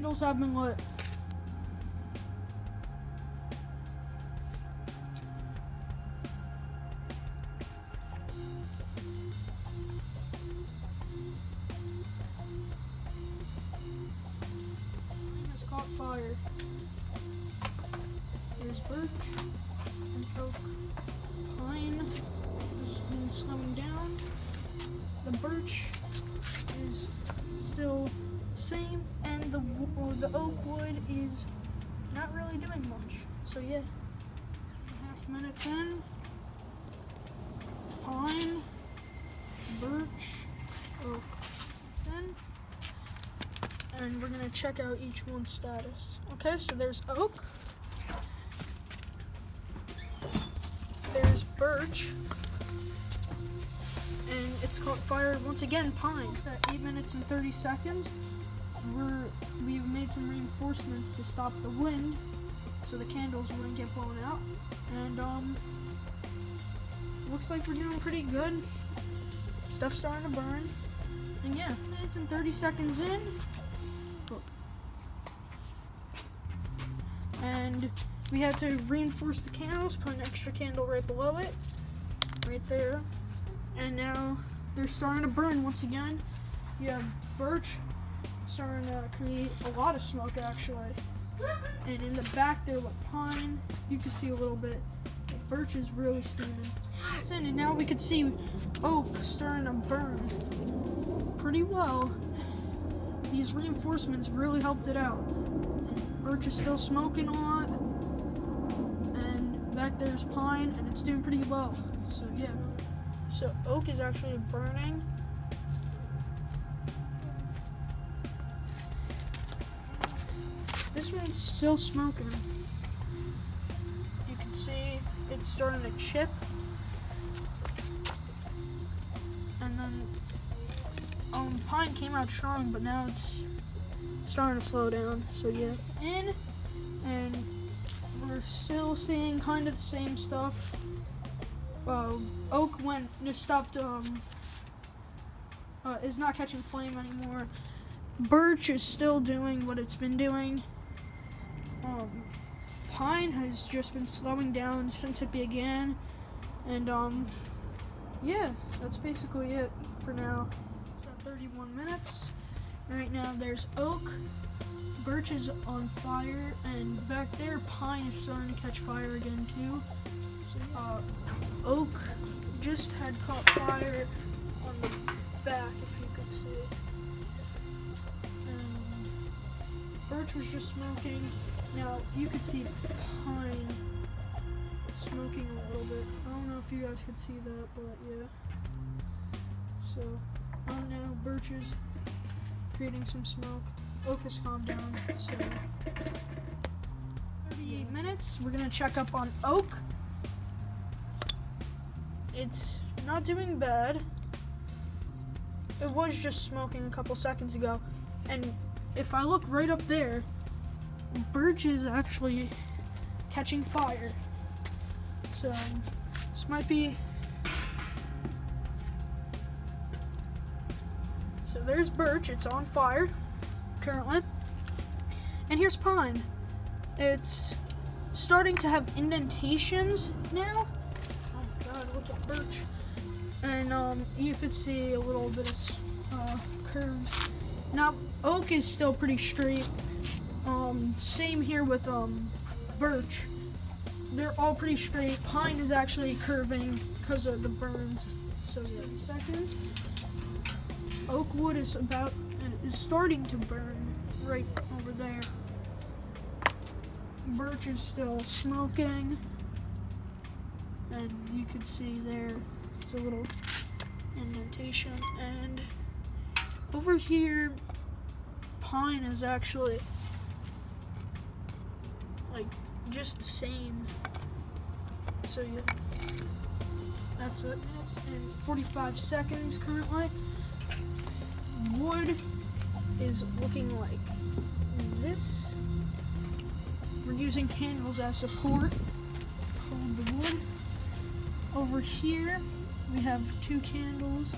Candles have been lit. Has caught fire. There's birch and oak. Pine has been slowing down. The birch is still the same, and the oak wood is not really doing much. So yeah, 1/2 minutes in. Pine, birch, oak. It's in. And we're gonna check out each one's status. Okay, so there's oak. There's birch. And it's caught fire once again. Pine. At 8 minutes and 30 seconds, we've made some reinforcements to stop the wind, so the candles wouldn't get blown out. And looks like we're doing pretty good. Stuff's starting to burn. And yeah, minutes and 30 seconds in. And we had to reinforce the candles, put an extra candle right below it, right there. And now they're starting to burn once again. You have birch starting to create a lot of smoke actually. And in the back there with pine, you can see a little bit. Birch is really steaming. And now we can see oak starting to burn pretty well. These reinforcements really helped it out. Birch is still smoking a lot. And back there's pine, and it's doing pretty well. So yeah. So oak is actually burning. This one's still smoking. You can see it's starting to chip. And then pine came out strong, but now it's starting to slow down. So yeah, it's in, and we're still seeing kind of the same stuff. Oak stopped, is not catching flame anymore. Birch is still doing what it's been doing. Pine has just been slowing down since it began. And yeah, that's basically it for now. It's at 31 minutes. Right now there's oak, birch is on fire, and back there pine is starting to catch fire again too. So, oak just had caught fire on the back, if you could see. And birch was just smoking. Now you could see pine smoking a little bit. I don't know if you guys could see that, but yeah. So, oh no, birch is creating some smoke. Oak has calmed down. So, 38 minutes. We're gonna check up on oak. It's not doing bad. It was just smoking a couple seconds ago. And if I look right up there, birch is actually catching fire. So this might be. So there's birch, it's on fire currently. And here's pine. It's starting to have indentations now. Look at birch, and you could see a little bit of curves. Now oak is still pretty straight. Same here with birch. They're all pretty straight. Pine is actually curving because of the burns. So yeah, seconds. Oak wood is starting to burn right over there. Birch is still smoking. And you can see there's a little indentation. And over here, pine is actually like just the same. So yeah, that's it. It's in 45 seconds currently. Wood is looking like this. We're using candles as support. Hold the wood. Over here, we have 2 candles,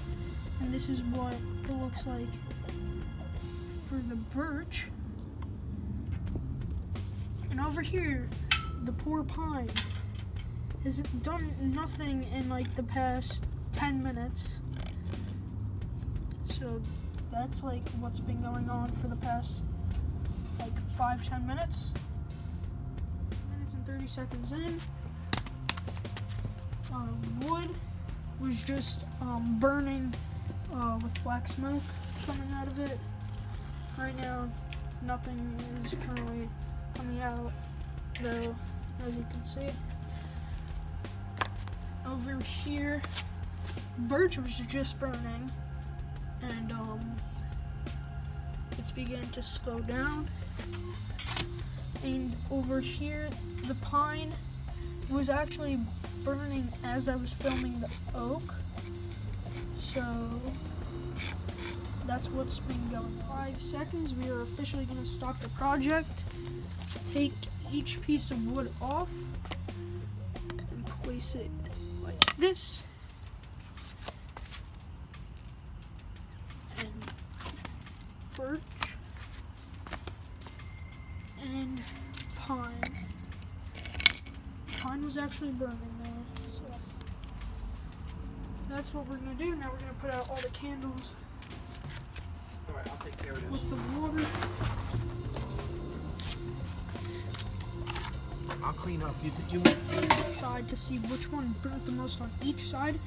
and this is what it looks like for the birch. And over here, the poor pine has done nothing in like the past 10 minutes. So that's like what's been going on for the past like 5-10 minutes. Minutes and 30 seconds in. Wood was just burning with black smoke coming out of it. Right now, nothing is currently coming out, though, as you can see. Over here, birch was just burning, and it's beginning to slow down. And over here, the pine was actually burning as I was filming the oak. So that's what's been going on. 5 seconds, we are officially going to stop the project. Take each piece of wood off and place it like this. And birch and pine. Pine was actually burning there, so that's what we're gonna do. Now we're gonna put out all the candles. All right, I'll take care of this. With the water. I'll clean up. You Decide to see which one burnt the most on each side.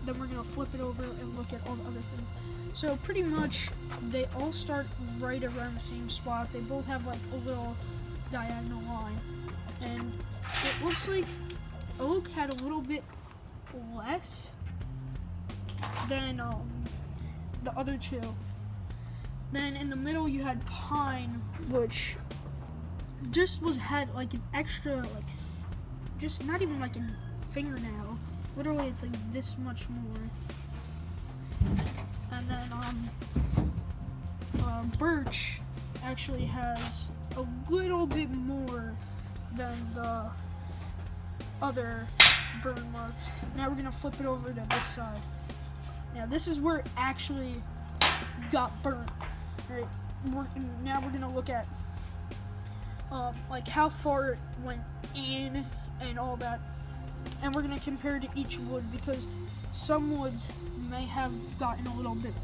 Then we're gonna flip it over and look at all the other things. So pretty much they all start right around the same spot. They both have like a little diagonal line, and it looks like oak had a little bit less than the other two. Then in the middle you had pine, which just had like an extra like just not even like a fingernail. Literally it's like this much more. And then birch actually has a little bit more than the other burn marks. Now we're gonna flip it over to this side. Now this is where it actually got burnt. Right? Now we're gonna look at like how far it went in and all that, and we're gonna compare to each wood because some woods may have gotten a little bit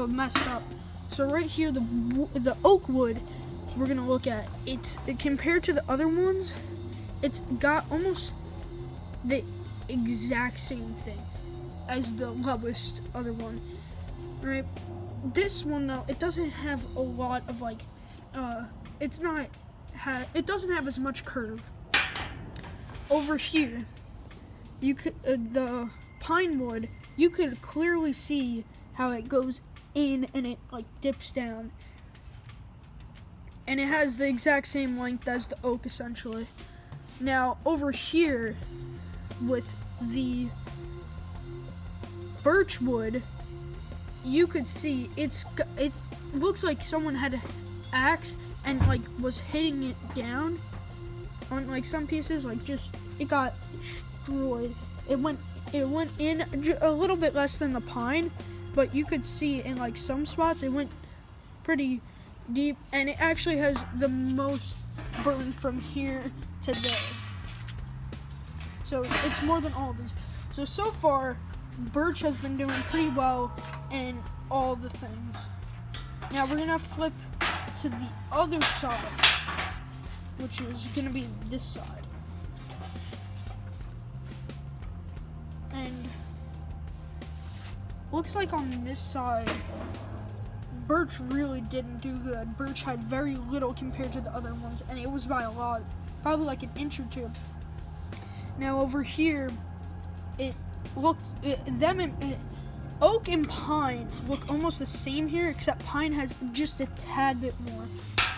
messed up. So right here, the oak wood we're gonna look at, compared to the other ones, it's got almost the exact same thing as the lowest other one, right? This one though, it doesn't have a lot of like, it doesn't have as much curve. Over here, you could the pine wood, you could clearly see how it goes in and it like dips down, and it has the exact same length as the oak essentially. Now over here with the birch wood, you could see it looks like someone had an axe and like was hitting it down on like some pieces, like just it got destroyed. It went in a little bit less than the pine, but you could see in like some spots it went pretty deep, and it actually has the most burn from here to there. So it's more than all of these. So far, birch has been doing pretty well in all the things. Now we're gonna flip to the other side, which is gonna be this side. And looks like on this side, birch really didn't do good. Birch had very little compared to the other ones, and it was by a lot, probably like an inch or two. Now over here, oak and pine look almost the same here, except pine has just a tad bit more.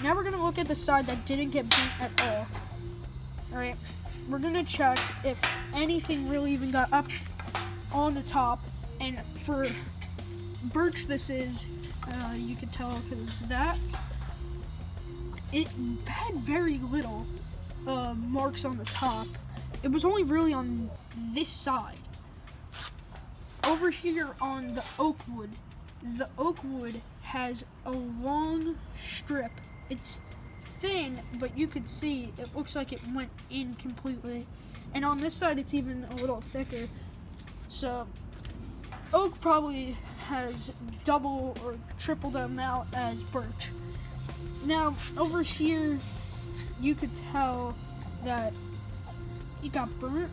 Now we're gonna look at the side that didn't get burnt at all. All right, we're gonna check if anything really even got up on the top. And for birch, this is, you can tell because that, it had very little marks on the top. It was only really on this side. Over here on the oak wood has a long strip. It's thin, but you could see it looks like it went in completely. And on this side, it's even a little thicker. So oak probably has double or triple the amount as birch. Now, over here, you could tell that it got burnt,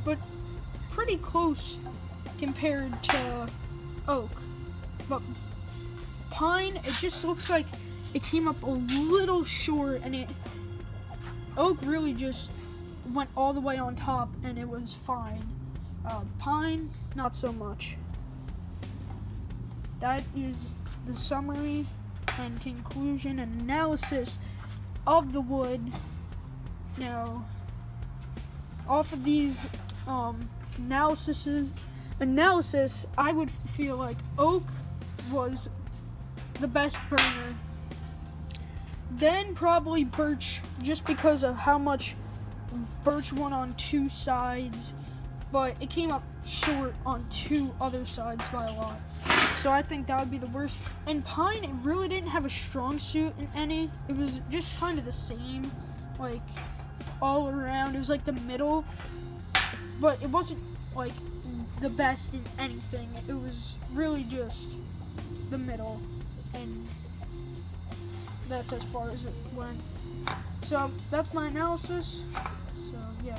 but pretty close compared to oak. But pine, it just looks like it came up a little short, and oak really just went all the way on top, and it was fine. Pine, not so much. That is the summary and conclusion and analysis of the wood. Now, off of these analysis, I would feel like oak was the best burner. Then probably birch, just because of how much birch won on two sides, but it came up short on two other sides by a lot. So I think that would be the worst. And pine, it really didn't have a strong suit in any. It was just kind of the same, like all around. It was like the middle, but it wasn't like the best in anything. It was really just the middle, and that's as far as it went. So that's my analysis. So yeah.